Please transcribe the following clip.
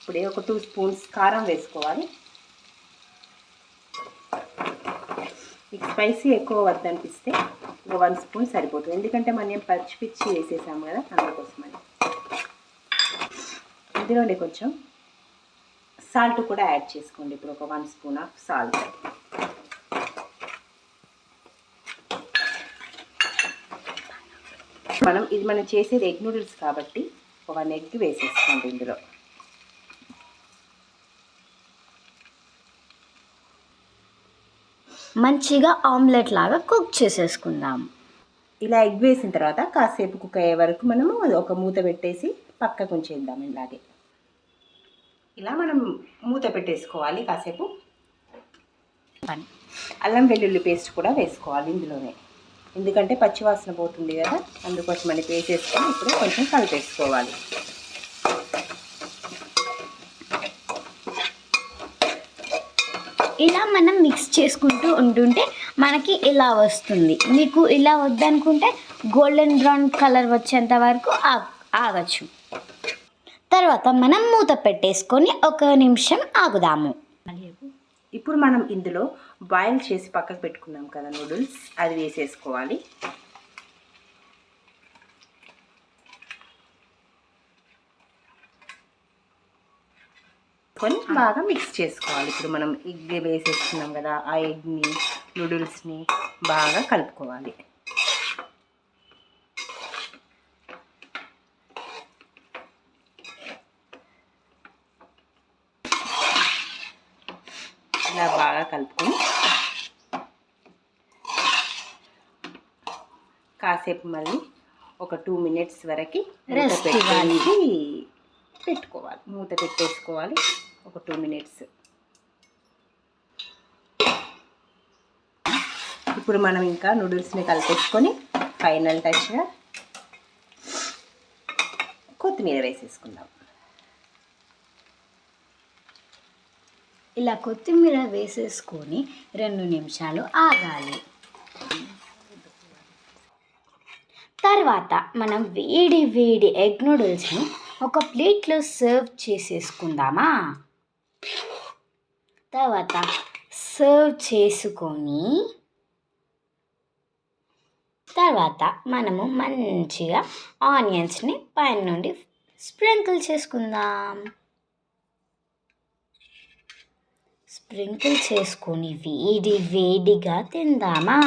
ఇప్పుడే ఒక 2 స్పూన్స్ కారం వేసుకోవాలి. మీకు స్పైసీ ఎక్కువ వద్దనిపిస్తే ఒక 1 స్పూన్ సరిపోతుంది, ఎందుకంటే మనం పచ్చిపిచ్చి వేసేసాము కదా, అందుకోసమని. ఇందులోనే కొంచెం సాల్ట్ కూడా యాడ్ చేసుకోండి. ఇప్పుడు ఒక 1 స్పూన్ ఆఫ్ సాల్ట్. మనం చేసేది ఎగ్ నూడిల్స్ కాబట్టి ఒక 1 ఎగ్ వేసేసుకోండి ఇందులో. మంచిగా ఆమ్లెట్ లాగా కుక్ చేసేసుకుందాం. ఇలా ఎగ్ వేసిన తర్వాత కాసేపు కుక్ అయ్యే వరకు మనము ఒక మూత పెట్టేసి పక్కకు ఉంచేద్దాం. ఇలాగే ఇలా మనం మూత పెట్టేసుకోవాలి కాసేపు. అల్లం వెల్లుల్లి పేస్ట్ కూడా వేసుకోవాలి ఇందులోనే, ఎందుకంటే పచ్చివాసన పోతుంది కదా, అందుకోసం మనకి వేసేసుకొని ఇప్పుడు కొంచెం కలిపేసుకోవాలి. ఇలా మనం మిక్స్ చేసుకుంటూ ఉంటుంటే మనకి ఇలా వస్తుంది. మీకు ఇలా వద్దనుకుంటే గోల్డెన్ బ్రౌన్ కలర్ వచ్చేంత వరకు ఆగచ్చు. తర్వాత మనం మూత పెట్టేసుకొని 1 నిమిషం ఆగుదాము. ఇప్పుడు మనం ఇందులో బాయిల్ చేసి పక్కకు పెట్టుకున్నాం కదా నూడిల్స్, అది వేసేసుకోవాలి. కొని బాగా మిక్స్ చేసుకోవాలి. ఇప్పుడు మనం ఎగ్ వేసేసుకున్నాం కదా, ఆ ఎగ్ని నూడిల్స్ని బాగా కలుపుకోవాలి. ఇలా బాగా కలుపుకొని కాసేపు మళ్ళీ ఒక 2 మినిట్స్ వరకు పెట్టుకోవాలి. మూత పెట్టేసుకోవాలి ఒక 2 మినిట్స్. ఇప్పుడు మనం ఇంకా నూడిల్స్ని కలిపేసుకొని ఫైనల్ టచ్గా కొత్తిమీర వేసేసుకుందాం. ఇలా కొత్తిమీర వేసేసుకొని 2 నిమిషాలు ఆగాలి. తర్వాత మనం వేడి వేడి ఎగ్ నూడిల్స్ని ఒక ప్లేట్లో సర్వ్ చేసేసుకుందామా. తర్వాత సర్వ్ చేసుకొని తర్వాత మనము మంచిగా ఆనియన్స్ని పైన నుండి స్ప్రింకిల్ చేసుకుందాం. స్ప్రింకిల్ చేసుకొని వేడి వేడిగా తిందామా.